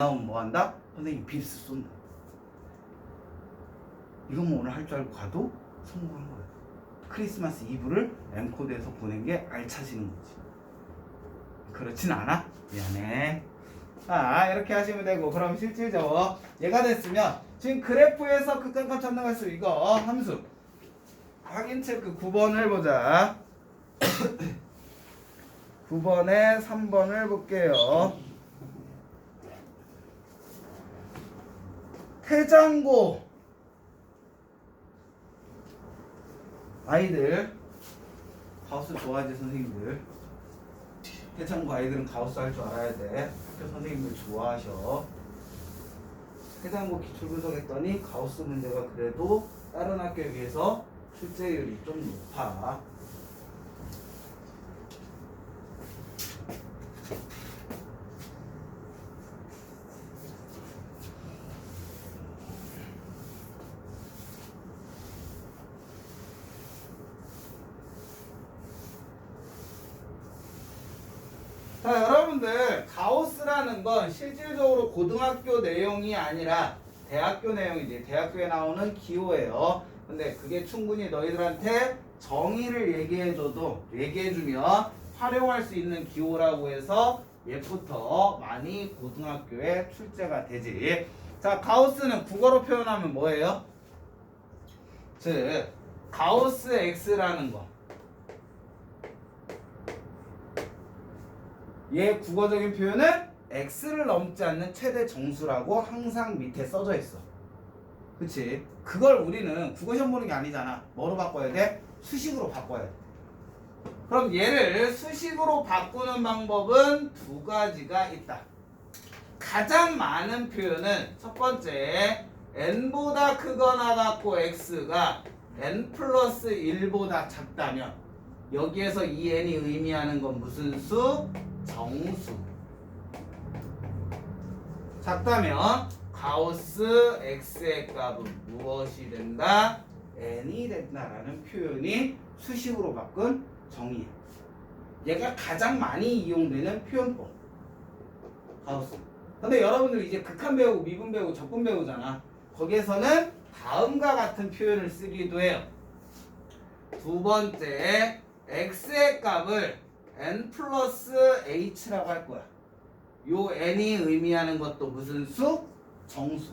나오면 뭐 한다? 선생님 빕스 쏜다. 이건 뭐 오늘 할 줄 알고 가도 성공한 거야. 크리스마스 이브를 엠코드에서 보낸 게 알차지는 거지. 그렇진 않아? 미안해. 이렇게 하시면 되고, 그럼 실질적으로 얘가 됐으면 지금 그래프에서 극한값 찾는 거 수 이거 함수 확인 체크 9번을 보자. 9번에 3번을 볼게요. 태장고 아이들 가우스 좋아하지 선생님들. 태장고 아이들은 가우스 할 줄 알아야 돼. 학교 선생님들 좋아하셔. 태장고 기출분석 했더니 가우스 문제가 그래도 다른 학교에 비해서 출제율이 좀 높아. 자, 여러분들 가우스라는 건 실질적으로 고등학교 내용이 아니라 대학교 내용이지. 대학교에 나오는 기호예요. 근데 그게 충분히 너희들한테 정의를 얘기해주면 활용할 수 있는 기호라고 해서 옛부터 많이 고등학교에 출제가 되지. 자, 가우스는 국어로 표현하면 뭐예요? 즉 가우스 X라는 거, 얘 국어적인 표현은 x를 넘지 않는 최대 정수라고 항상 밑에 써져 있어. 그치? 그걸 우리는 국어 시험 보는 게 아니잖아. 뭐로 바꿔야 돼? 수식으로 바꿔야 돼. 그럼 얘를 수식으로 바꾸는 방법은 두 가지가 있다. 가장 많은 표현은 첫 번째 n보다 크거나 같고 x가 n 플러스 1보다 작다면, 여기에서 이 n이 의미하는 건 무슨 수? 정수. 작다면 가우스 x의 값은 무엇이 된다? n이 된다라는 표현이 수식으로 바꾼 정의야. 얘가 가장 많이 이용되는 표현법, 가우스. 근데 여러분들 이제 극한 배우고 미분 배우고 적분 배우잖아. 거기에서는 다음과 같은 표현을 쓰기도 해요. 두 번째, x의 값을 n 플러스 h라고 할 거야. 요 n이 의미하는 것도 무슨 수? 정수.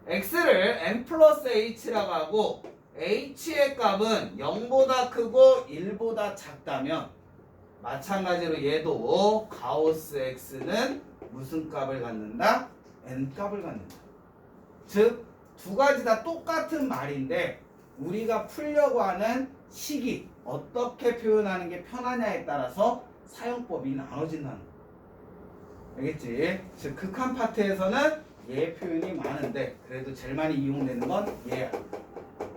x를 n 플러스 h라고 하고 h의 값은 0보다 크고 1보다 작다면 마찬가지로 얘도 가우스 x는 무슨 값을 갖는다? n 값을 갖는다. 즉 두 가지 다 똑같은 말인데 우리가 풀려고 하는 시기, 어떻게 표현하는 게 편하냐에 따라서 사용법이 나눠진다는 거. 알겠지? 즉 극한 파트에서는 얘 표현이 많은데 그래도 제일 많이 이용되는 건 얘야.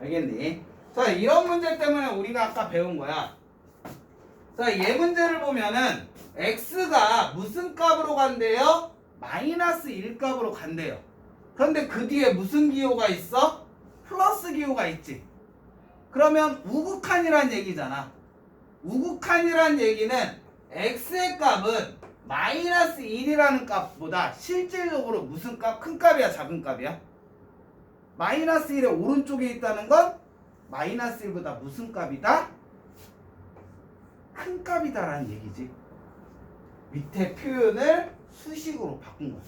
알겠니? 자, 이런 문제 때문에 우리가 아까 배운 거야. 자, 얘 문제를 보면은 x가 무슨 값으로 간대요? 마이너스 1 값으로 간대요. 그런데 그 뒤에 무슨 기호가 있어? 플러스 기호가 있지. 그러면 우극한이란 얘기잖아. 우극한이란 얘기는 x의 값은 마이너스 1이라는 값보다 실질적으로 무슨 값? 큰 값이야, 작은 값이야? 마이너스 1의 오른쪽에 있다는 건 마이너스 1보다 무슨 값이다? 큰 값이다라는 얘기지. 밑에 표현을 수식으로 바꾼 거야.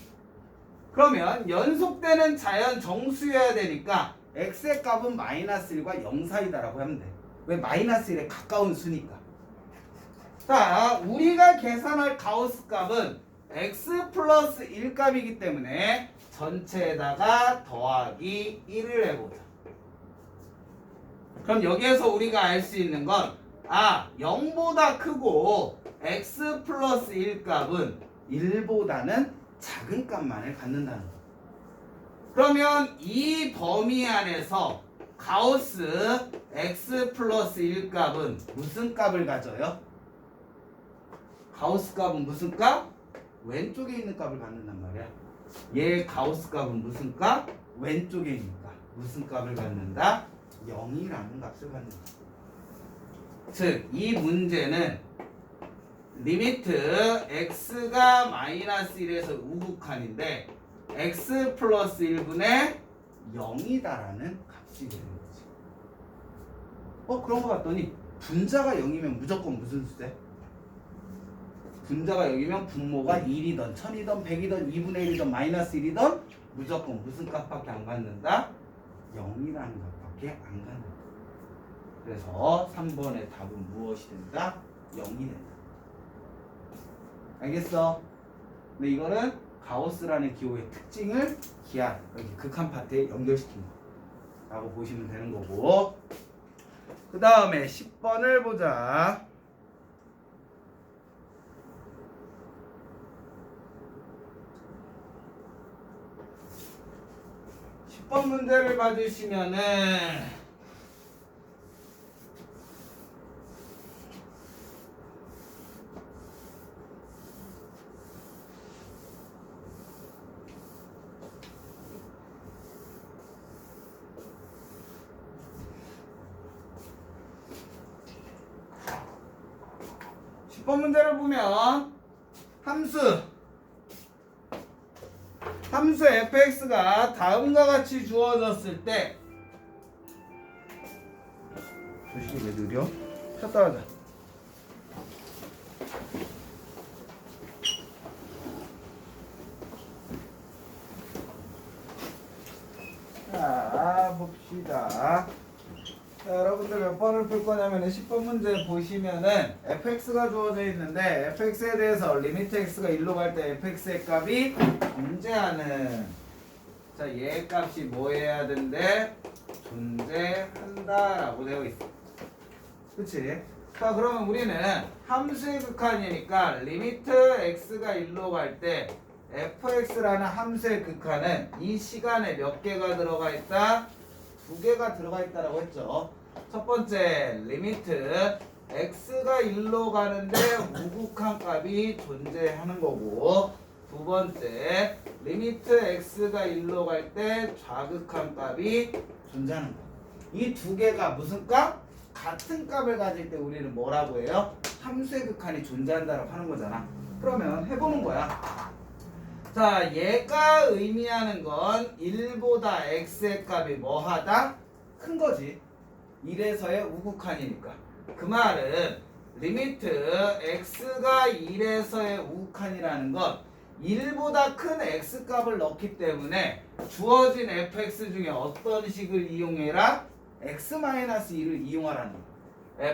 그러면 연속되는 자연 정수여야 되니까 x의 값은 마이너스 1과 0 사이다라고 하면 돼. 왜? 마이너스 1에 가까운 수니까. 자, 우리가 계산할 가우스 값은 x 플러스 1 값이기 때문에 전체에다가 더하기 1을 해보자. 그럼 여기에서 우리가 알 수 있는 건 0보다 크고 x 플러스 1 값은 1보다는 작은 값만을 갖는다는 거. 그러면 이 범위 안에서 가우스 x 플러스 1 값은 무슨 값을 가져요? 가우스 값은 무슨 값? 왼쪽에 있는 값을 갖는단 말이야. 얘 가우스 값은 무슨 값? 왼쪽에 있는 값. 무슨 값을 갖는다? 0이라는 값을 갖는다. 즉, 이 문제는 리미트 x가 마이너스 1에서 우극한인데 x 플러스 1분의 0이다라는 값이 되는 거지. 그런 거 같더니 분자가 0이면 무조건 무슨 수대? 분자가 0이면 분모가 1이던 1000이던 100이던 2분의 1이던 마이너스 1이던 무조건 무슨 값밖에 안 갖는다? 0이라는 값밖에 안 갖는다. 그래서 3번의 답은 무엇이 된다? 0이 된다. 알겠어? 근데 이거는 가우스라는 기호의 특징을 기하 여기 극한 파트에 연결시킨 거라고 보시면 되는 거고, 그 다음에 10번을 보자. 10번 문제를 봐주시면은 10번 문제를 보면 함수 fx가 다음과 같이 주어졌을 때 조식이 왜 느려? 켰다 하자. 자 봅시다. 자, 여러분들 몇 번을 풀 거냐면 10번 문제 보시면은 fx가 주어져 있는데 fx에 대해서 리미트 x가 1로 갈 때 fx의 값이 존재하는, 자 얘 값이 뭐 해야 된대? 존재한다라고 되어 있어. 그치? 자 그러면 우리는 함수의 극한이니까 리미트 x가 1로 갈 때 fx라는 함수의 극한은 이 시간에 몇 개가 들어가 있다? 2개가 들어가 있다라고 했죠. 첫 번째 리미트 x가 1로 가는데 우극한 값이 존재하는 거고, 두 번째 리미트 x가 1로 갈 때 좌극한 값이 존재하는 거. 이 2개가 무슨 값? 같은 값을 가질 때 우리는 뭐라고 해요? 함수의 극한이 존재한다라고 하는 거잖아. 그러면 해보는 거야. 자, 얘가 의미하는 건 1보다 x의 값이 뭐하다? 큰 거지. 1에서의 우극한이니까. 그 말은 리미트 x가 1에서의 우극한이라는 건 1보다 큰 x값을 넣기 때문에 주어진 fx 중에 어떤 식을 이용해라? x-1을 이용하라는 거야.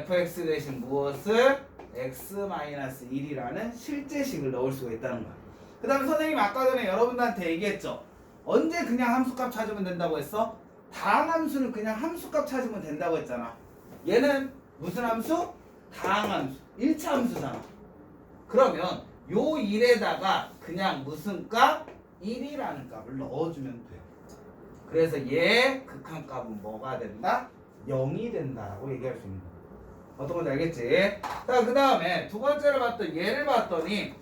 fx 대신 무엇을? x-1이라는 실제식을 넣을 수가 있다는 거야. 그 다음에 선생님 아까 전에 여러분들한테 얘기했죠. 언제 그냥 함수값 찾으면 된다고 했어? 다항함수는 그냥 함수값 찾으면 된다고 했잖아. 얘는 무슨 함수? 다항함수. 1차 함수잖아. 그러면 요 1에다가 그냥 무슨 값? 1이라는 값을 넣어주면 돼. 그래서 얘 극한값은 뭐가 된다? 0이 된다라고 얘기할 수 있는 거야. 어떤 건지 알겠지? 자, 그 다음에 두 번째로 봤던 얘를 봤더니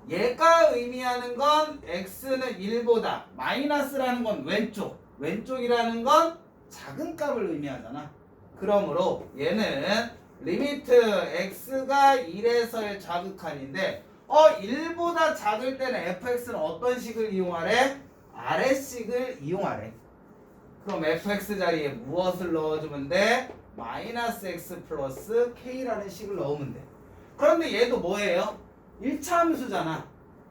얘가 의미하는 건 x는 1보다, 마이너스라는 건 왼쪽이라는 건 작은 값을 의미하잖아. 그러므로 얘는 리미트 x가 1에서의 좌극한인데 1보다 작을 때는 fx는 어떤 식을 이용하래? 아래식을 이용하래. 그럼 fx 자리에 무엇을 넣어주면 돼? 마이너스 x 플러스 k라는 식을 넣으면 돼. 그런데 얘도 뭐예요? 1차 함수잖아.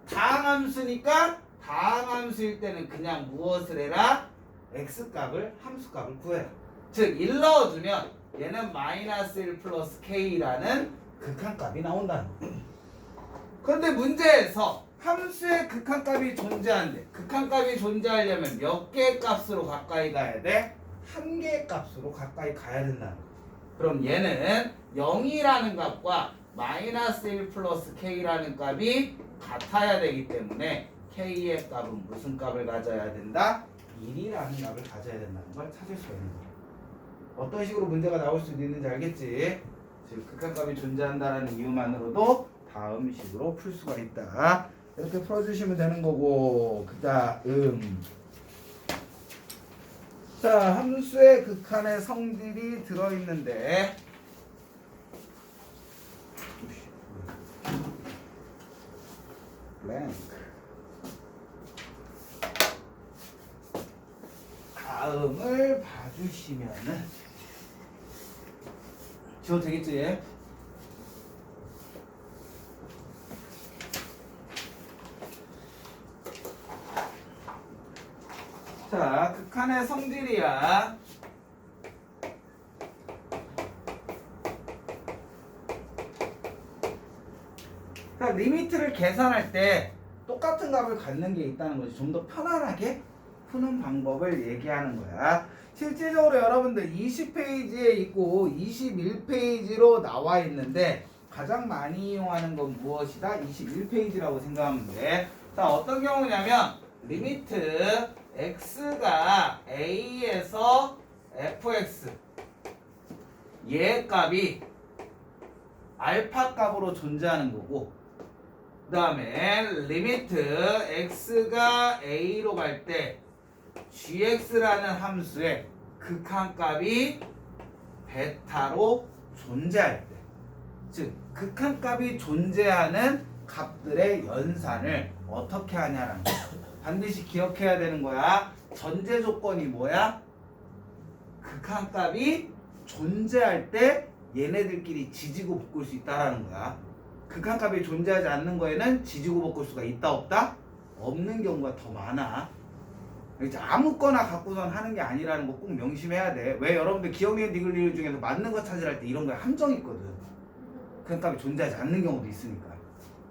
다항함수니까 다항함수일 때는 그냥 무엇을 해라? x값을, 함수값을 구해라. 즉 1 넣어주면 얘는 마이너스 1 플러스 k라는 극한값이 나온다는 거야. 그런데 문제에서 함수의 극한값이 존재하는데 극한값이 존재하려면 몇 개의 값으로 가까이 가야 돼? 한 개의 값으로 가까이 가야 된다는 거야. 그럼 얘는 0이라는 값과 마이너스 1 플러스 k라는 값이 같아야 되기 때문에 k의 값은 무슨 값을 가져야 된다? 1이라는 값을 가져야 된다는 걸 찾을 수가 있는 거야. 어떤 식으로 문제가 나올 수 있는지 알겠지? 즉 극한값이 존재한다는 이유만으로도 다음 식으로 풀 수가 있다. 이렇게 풀어주시면 되는 거고, 그 다음 자, 함수의 극한의 성질이 들어있는데 blank. 다음을 봐주시면은 지워도 되겠지? 자, 극한의 성질이야. 자, 리미트를 계산할 때 똑같은 값을 갖는 게 있다는 거지. 좀 더 편안하게 푸는 방법을 얘기하는 거야. 실질적으로 여러분들 20페이지에 있고 21페이지로 나와 있는데 가장 많이 이용하는 건 무엇이다? 21페이지라고 생각하면 돼. 자, 어떤 경우냐면 리미트 x가 a에서 fx 얘 값이 알파 값으로 존재하는 거고, 그 다음에 리미트 x가 a로 갈 때 gx라는 함수의 극한값이 베타로 존재할 때, 즉 극한값이 존재하는 값들의 연산을 어떻게 하냐라는 거 반드시 기억해야 되는 거야. 전제 조건이 뭐야? 극한값이 존재할 때 얘네들끼리 지지고 볶을 수 있다라는 거야. 극한값이 존재하지 않는 거에는 지지고 볶을 수가 있다 없다? 없는 경우가 더 많아. 이제 아무거나 갖고선 하는 게 아니라는 거 꼭 명심해야 돼. 왜? 여러분들 기억, 니은, 디귿, 리을 중에서 맞는 거 찾으라 때 이런 거에 함정이 있거든. 극한값이 존재하지 않는 경우도 있으니까.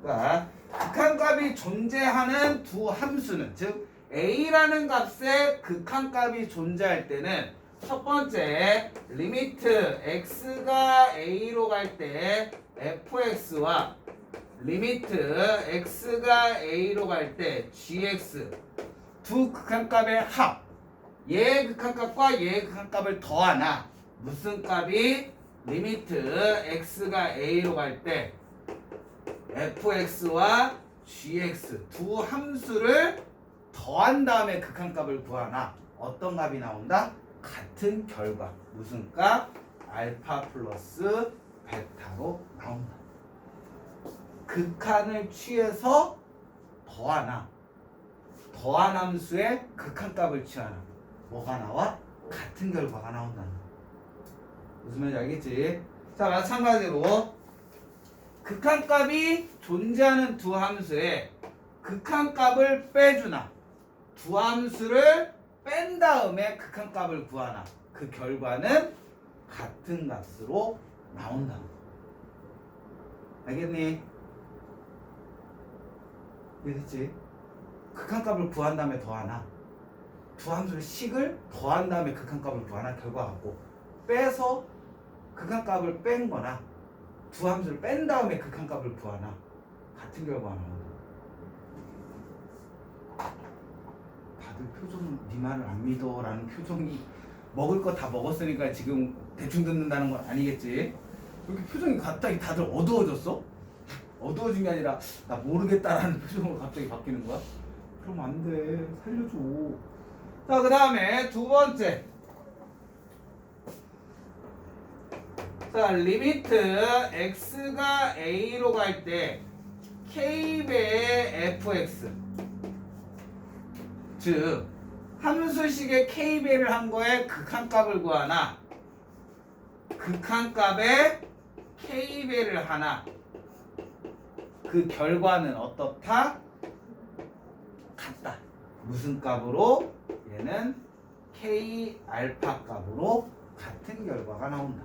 그러니까 극한값이 존재하는 두 함수는, 즉 a라는 값의 극한값이 존재할 때는 첫 번째 리미트 x가 a로 갈 때 fx와 리미트 x가 a로 갈 때 gx 두 극한값의 합, 얘의 극한값과 얘의 극한값을 더하나 무슨 값이 리미트 x가 a로 갈 때 fx와 gx 두 함수를 더한 다음에 극한값을 구하나 어떤 값이 나온다? 같은 결과, 무슨 값? 알파 플러스 베타로 나온다. 극한을 취해서 더하나 더한 함수의 극한값을 취하나 뭐가 나와? 같은 결과가 나온다는 거야. 무슨 말인지 알겠지? 자, 마찬가지로 극한값이 존재하는 두 함수에 극한값을 빼주나 두 함수를 뺀 다음에 극한값을 구하나 그 결과는 같은 값으로 나온다. 알겠니? 이해됐지? 극한값을 구한 다음에 더하나 두 함수를 식을 더한 다음에 극한값을 구하나 결과 같고, 빼서 극한값을 뺀 거나 두 함수를 뺀 다음에 극한값을 구하나 같은 결과가 나온다. 다들 표정, 네 말을 안 믿어 라는 표정이, 먹을 거 다 먹었으니까 지금 대충 듣는다는 건 아니겠지? 왜 이렇게 표정이 갑자기 다들 어두워졌어? 어두워진 게 아니라 나 모르겠다라는 표정으로 갑자기 바뀌는 거야? 그럼 안 돼. 살려줘. 자, 그 다음에 두 번째. 자, 리미트 x가 a로 갈 때 k배의 fx, 즉 함수식의 k배를 한 거에 극한값을 구하나 극한값에 k배를 하나 그 결과는 어떻다? 같다. 무슨 값으로? 얘는 k 알파 값으로 같은 결과가 나온다.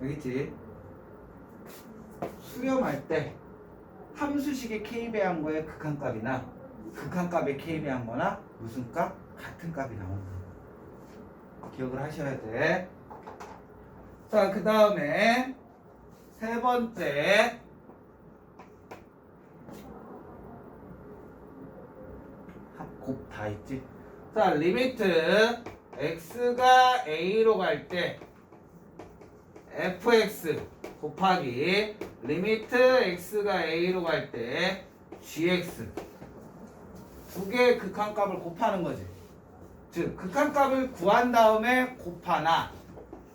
알겠지? 수렴할 때 함수식의 k배한 거에 극한값이나 극한값에 k배한 거나 무슨 값? 같은 값이 나온다. 기억을 하셔야 돼. 자, 그 다음에 세 번째. 곱 다 있지? 자, 리미트 x가 a로 갈 때 fx 곱하기 리미트 x가 a로 갈 때 gx 두 개의 극한값을 곱하는 거지. 즉 극한값을 구한 다음에 곱하나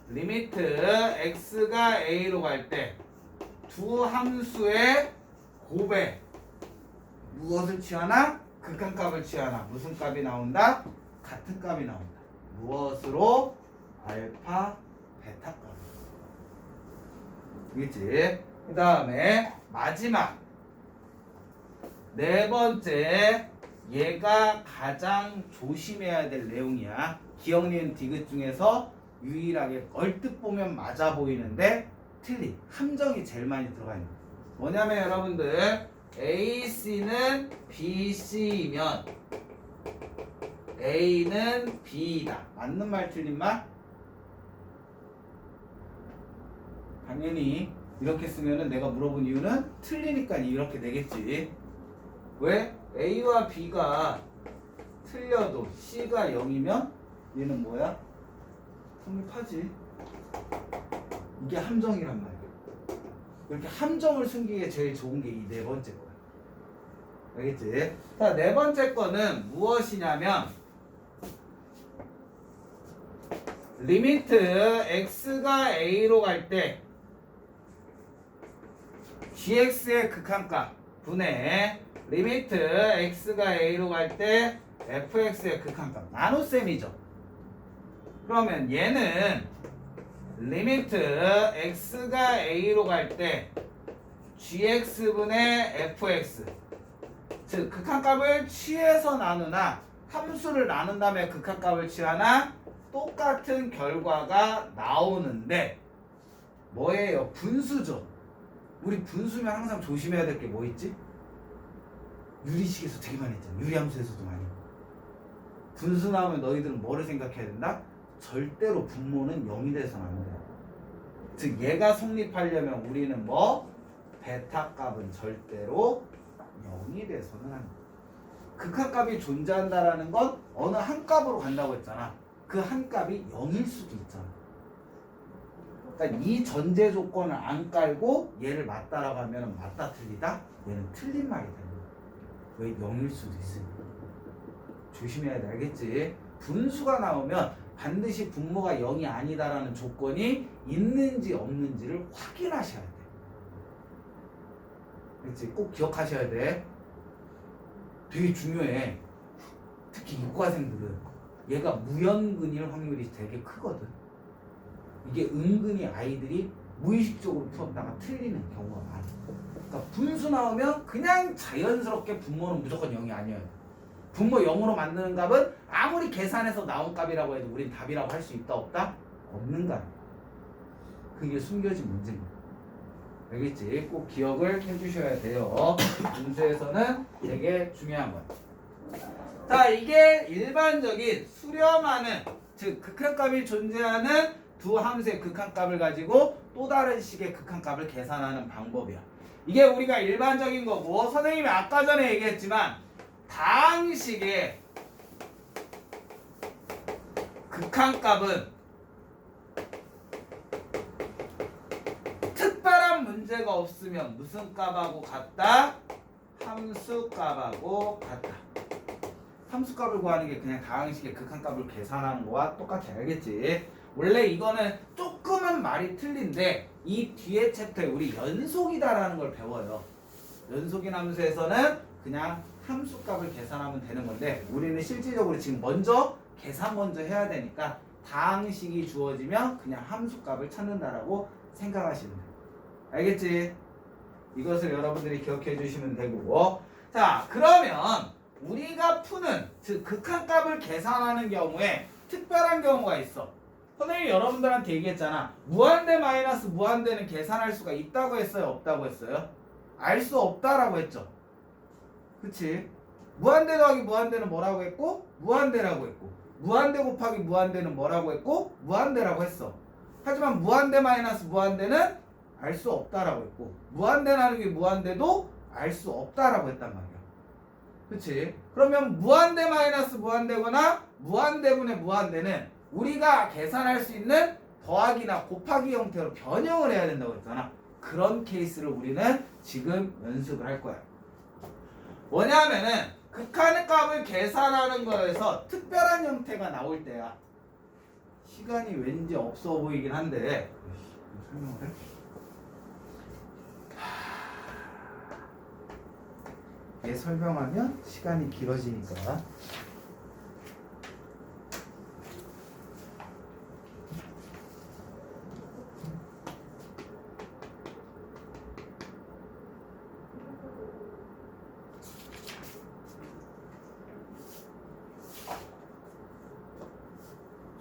리미트 x가 a로 갈 때 두 함수의 곱에 무엇을 취하나? 극한값을 취하나? 무슨 값이 나온다? 같은 값이 나온다. 무엇으로? 알파, 베타 값. 그렇지? 그 다음에 마지막 네 번째, 얘가 가장 조심해야 될 내용이야. 기억, 니은, 디귿 중에서 유일하게 얼뜻 보면 맞아 보이는데 틀린 함정이 제일 많이 들어가 있는 거야. 뭐냐면 여러분들 AC는 BC이면 A는 B이다. 맞는 말 틀린 말? 당연히 이렇게 쓰면은 내가 물어본 이유는 틀리니까 이렇게 되겠지. 왜? A와 B가 틀려도 C가 0이면 얘는 뭐야? 성립하지. 이게 함정이란 말이야. 이렇게 함정을 숨기기에 제일 좋은 게 이 네 번째 거야. 알겠지? 자, 네 번째 거는 무엇이냐면 리미트 x가 a로 갈 때 gx의 극한값 분의 리미트 x가 a로 갈 때 fx의 극한값 나눗셈이죠. 그러면 얘는 리미트 x가 a로 갈 때 gx분의 fx 즉 극한값을 취해서 나누나 함수를 나눈 다음에 극한값을 취하나 똑같은 결과가 나오는데 뭐예요? 분수죠. 우리 분수면 항상 조심해야 될 게 뭐 있지? 유리식에서 되게 많이 했잖아. 유리함수에서도 많이. 분수 나오면 너희들은 뭐를 생각해야 된다? 절대로 분모는 0이 돼서는 안 돼. 즉 얘가 성립하려면 우리는 뭐? 베타 값은 절대로 0이 돼서는 안 돼. 극한값이 존재한다라는 건 어느 한 값으로 간다고 했잖아. 그 한 값이 0일 수도 있잖아. 그러니까 이 전제 조건을 안 깔고 얘를 맞다라고 하면 맞다 틀리다? 얘는 틀린 말이 되는 거야. 왜 0일 수도 있으니까. 조심해야 돼. 알겠지? 분수가 나오면 반드시 분모가 0이 아니다라는 조건이 있는지 없는지를 확인하셔야 돼. 그렇지? 꼭 기억하셔야 돼. 되게 중요해. 특히 이과생들은 얘가 무연근일 확률이 되게 크거든. 이게 은근히 아이들이 무의식적으로 풀었다가 틀리는 경우가 많아. 그러니까 분수 나오면 그냥 자연스럽게 분모는 무조건 0이 아니어야 돼. 분모 0으로 만드는 값은 아무리 계산해서 나온 값이라고 해도 우린 답이라고 할 수 있다 없다? 없는 값. 그게 숨겨진 문제입니다. 알겠지? 꼭 기억을 해주셔야 돼요. 분수에서는 되게 중요한 거야. 자, 이게 일반적인 수렴하는, 즉 극한값이 존재하는 두 함수의 극한값을 가지고 또 다른 식의 극한값을 계산하는 방법이야. 이게 우리가 일반적인 거고, 선생님이 아까 전에 얘기했지만 다항식의 극한값은 특별한 문제가 없으면 무슨 값하고 같다? 함수 값하고 같다. 함수 값을 구하는 게 그냥 다항식의 극한값을 계산하는 거와 똑같이. 알겠지? 원래 이거는 조금은 말이 틀린데 이 뒤에 챕터에 우리 연속이다라는 걸 배워요. 연속인 함수에서는 그냥 함수 값을 계산하면 되는 건데 우리는 실질적으로 지금 먼저 계산 먼저 해야 되니까 다항식이 주어지면 그냥 함수 값을 찾는다라고 생각하시면 돼요. 알겠지? 이것을 여러분들이 기억해 주시면 되고, 자, 그러면 우리가 푸는, 즉 극한값을 계산하는 경우에 특별한 경우가 있어. 선생님이 여러분들한테 얘기했잖아. 무한대 마이너스 무한대는 계산할 수가 있다고 했어요? 없다고 했어요? 알 수 없다라고 했죠. 그치? 무한대 더하기 무한대는 뭐라고 했고? 무한대라고 했고, 무한대 곱하기 무한대는 뭐라고 했고? 무한대라고 했어. 하지만 무한대 마이너스 무한대는 알 수 없다라고 했고, 무한대 나누기 무한대도 알 수 없다라고 했단 말이야. 그치? 그러면 무한대 마이너스 무한대거나 무한대분의 무한대는 우리가 계산할 수 있는 더하기나 곱하기 형태로 변형을 해야 된다고 했잖아. 그런 케이스를 우리는 지금 연습을 할 거야. 뭐냐면은 극한의 값을 계산하는 거에서 특별한 형태가 나올 때야. 시간이 왠지 없어 보이긴 한데 설명을 해? 얘 설명하면 시간이 길어지니까.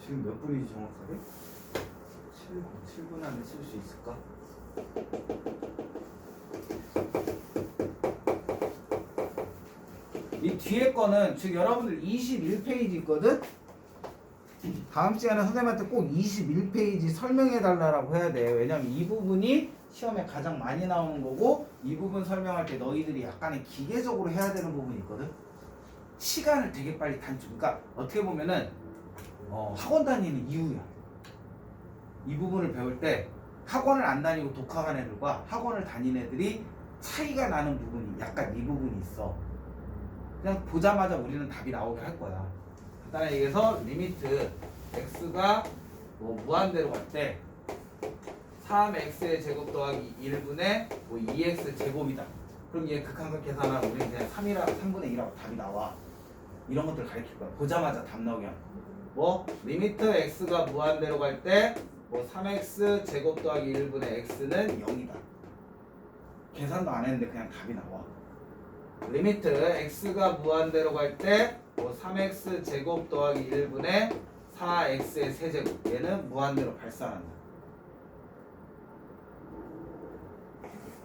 지금 몇 분이지 정확하게? 7분 안에 쓸 수 있을까? 이 뒤에 거는 즉 여러분들 21페이지 있거든? 다음 시간에 선생님한테 꼭 21페이지 설명해 달라고 해야 돼. 왜냐면 이 부분이 시험에 가장 많이 나오는 거고 이 부분 설명할 때 너희들이 약간의 기계적으로 해야 되는 부분이 있거든? 시간을 되게 빨리 단축. 그러니까 어떻게 보면은 학원 다니는 이유야. 이 부분을 배울 때 학원을 안 다니고 독학한 애들과 학원을 다니는 애들이 차이가 나는 부분이 약간 이 부분이 있어. 그냥 보자마자 우리는 답이 나오게 할 거야. 간단하게 얘기해서 리미트 x가 뭐 무한대로 갈 때 3x의 제곱 더하기 1분의 뭐 2x 제곱이다. 그럼 얘 극한각 계산하면 우리는 그냥 3분의 1하고 답이 나와. 이런 것들 가르칠 거야. 보자마자 답 나오게 하는. 뭐 리미트 x가 무한대로 갈 때 뭐 3x 제곱 더하기 1분의 x는 0이다. 계산도 안 했는데 그냥 답이 나와. 리미트 x가 무한대로 갈 때 뭐 3x 제곱 더하기 1분의 4x의 세제곱 얘는 무한대로 발산한다.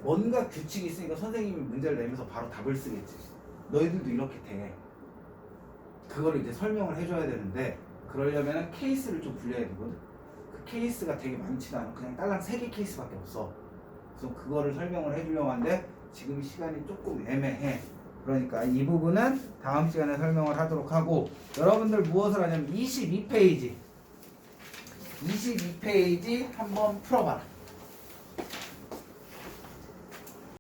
뭔가 규칙이 있으니까 선생님이 문제를 내면서 바로 답을 쓰겠지. 너희들도 이렇게 돼. 그거를 이제 설명을 해줘야 되는데 그러려면 케이스를 좀 불려야 되거든. 그 케이스가 되게 많지도 않아. 그냥 딸랑 3개 케이스밖에 없어. 그래서 그거를 설명을 해주려고 하는데 지금 시간이 조금 애매해. 그러니까 이 부분은 다음 시간에 설명을 하도록 하고 여러분들 무엇을 하냐면 22페이지 한번 풀어봐라.